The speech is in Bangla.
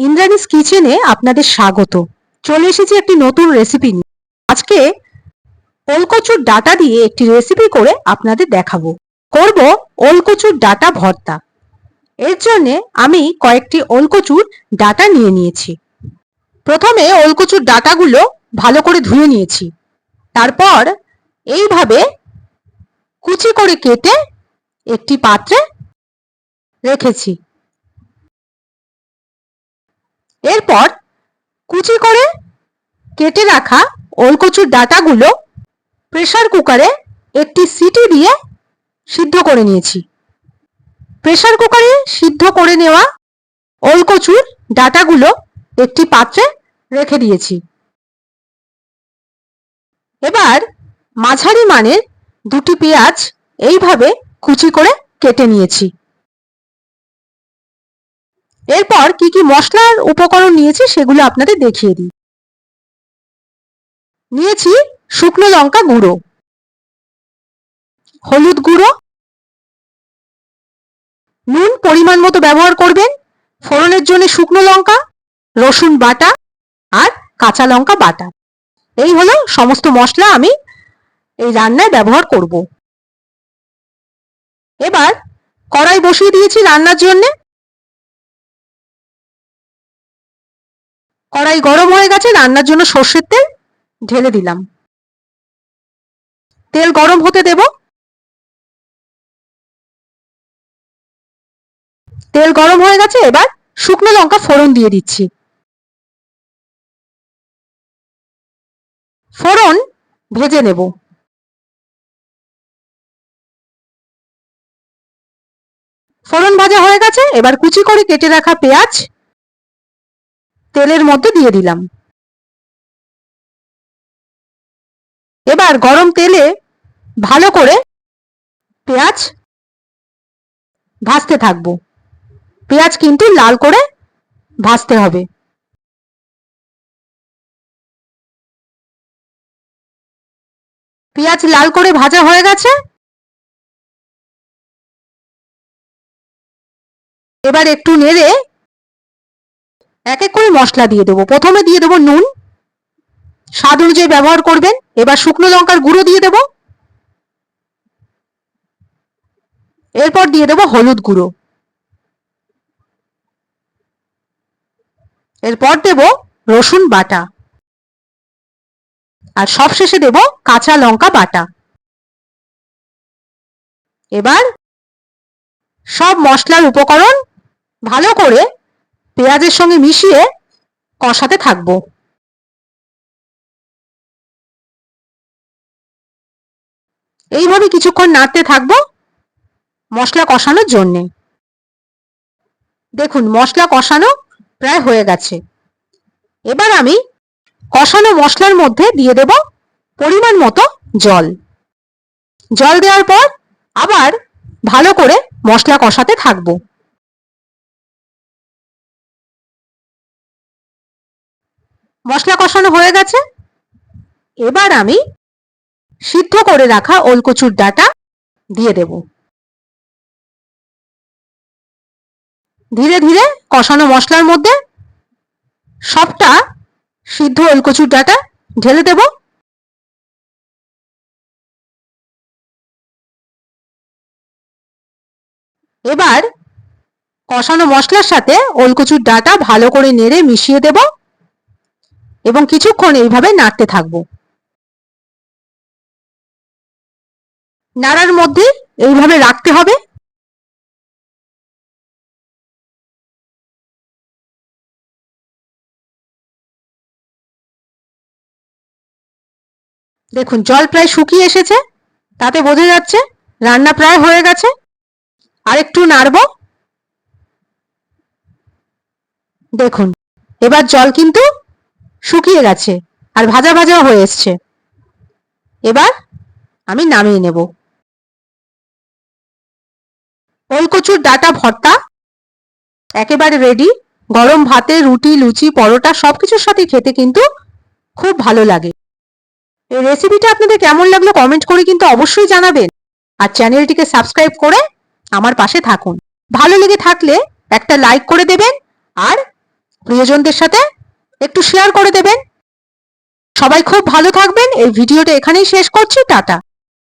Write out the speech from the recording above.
ইন্দ্রাণীস কিচেনে আপনাদের স্বাগত। চলে এসেছি একটি নতুন রেসিপি নিয়ে। আজকে ওলকচুর ডাঁটা দিয়ে একটি রেসিপি করে আপনাদের দেখাবো। করব ওলকচুর ডাঁটা ভর্তা। এর জন্য আমি কয়েকটি ওলকচুর ডাঁটা নিয়ে নিয়েছি। প্রথমে ওলকচুর ডাঁটাগুলো ভালো করে ধুয়ে নিয়েছি। তারপর এইভাবে কুচি করে কেটে একটি পাত্রে রেখেছি। এরপর কুচি করে কেটে রাখা ওলকচুর ডাঁটাগুলো প্রেসার কুকারে একটি সিটি দিয়ে সিদ্ধ করে নিয়েছি। প্রেসার কুকারে সিদ্ধ করে নেওয়া ওলকচুর ডাঁটাগুলো একটি পাত্রে রেখে দিয়েছি। এবার মাঝারি মানের দুটি পেঁয়াজ এইভাবে কুচি করে কেটে নিয়েছি। এরপর কি কি মশলার উপকরণ নিয়েছি সেগুলো আপনাদের দেখিয়ে দিই। নিয়েছি শুকনো লঙ্কা গুঁড়ো, হলুদ গুঁড়ো, নুন পরিমাণ মতো ব্যবহার করবেন, ফোড়নের জন্য শুকনো লঙ্কা, রসুন বাটা আর কাঁচা লঙ্কা বাটা। এই হলো সমস্ত মশলা আমি এই রান্নায় ব্যবহার করব। এবার কড়াই বসিয়ে দিয়েছি রান্নার জন্য। কড়াই গরম হয়ে গেছে, রান্নার জন্য সর্ষের তেল ঢেলে দিলাম। তেল গরম হতে দেব। তেল গরম হয়ে গেছে, এবার শুকনো লঙ্কা ফোড়ন দিয়ে দিচ্ছি। ফোড়ন ভেজে নেব। ফোড়ন ভাজা হয়ে গেছে, এবার কুচি করে কেটে রাখা পেঁয়াজ তেলের মধ্যে দিয়ে দিলাম। এবার গরম তেলে ভালো করে পেঁয়াজ ভাজতে থাকবো। পেঁয়াজ কিন্তু লাল করে ভাজতে হবে। পেঁয়াজ লাল করে ভাজা হয়ে গেছে, এবার একটু নেড়ে এক এক করে মশলা দিয়ে দেবো। প্রথমে দিয়ে দেবো নুন, স্বাদ অনুযায়ী ব্যবহার করবেন। এবার শুকনো লঙ্কার গুঁড়ো দিয়ে দেবো। এরপর দিয়ে দেবো হলুদ গুঁড়ো। এরপর দেব রসুন বাটা আর সবশেষে দেব কাঁচা লঙ্কা বাটা। এবার সব মশলার উপকরণ ভালো করে পেঁয়াজের সঙ্গে মিশিয়ে কষাতে থাকবো। এইভাবে কিছুক্ষণ নাড়তে থাকবো মশলা কষানোর জন্যে। দেখুন মশলা কষানো প্রায় হয়ে গেছে। এবার আমি কষানো মশলার মধ্যে দিয়ে দেব পরিমাণ মতো জল। জল দেওয়ার পর আবার ভালো করে মশলা কষাতে থাকবো। মশলা কষানো হয়ে গেছে, এবার আমি সিদ্ধ করে রাখা ওলকচুর ডাঁটা দিয়ে দেব। ধীরে ধীরে কষানো মশলার মধ্যে সবটা সিদ্ধ ওলকচুর ডাঁটা ঢেলে দেব। এবার কষানো মশলার সাথে ওলকচুর ডাঁটা ভালো করে নেড়ে মিশিয়ে দেব এবং কিছুক্ষণ এইভাবে নাড়তে থাকবো। নাড়ার মধ্যে এইভাবে রাখতে হবে। দেখুন জল প্রায় শুকিয়ে এসেছে, তাতে বোঝা যাচ্ছে রান্না প্রায় হয়ে গেছে। আর একটু নাড়বো। দেখুন এবার জল কিন্তু শুকিয়ে গেছে আর ভাজা ভাজা হয়ে এসছে। এবার আমি নামিয়ে নেব। ওলকচুর ডাঁটা ভর্তা একেবারে রেডি। গরম ভাতে, রুটি, লুচি, পরোটা সবকিছুর সাথে খেতে কিন্তু খুব ভালো লাগে। এই রেসিপিটা আপনাদের কেমন লাগলো কমেন্ট করে কিন্তু অবশ্যই জানাবেন। আর চ্যানেলটিকে সাবস্ক্রাইব করে আমার পাশে থাকুন। ভালো লেগে থাকলে একটা লাইক করে দেবেন আর প্রিয়জনদের সাথে একটু শেয়ার করে দেবেন। সবাই খুব ভালো থাকবেন। এই ভিডিওটা এখানেই শেষ করছি। টাটা।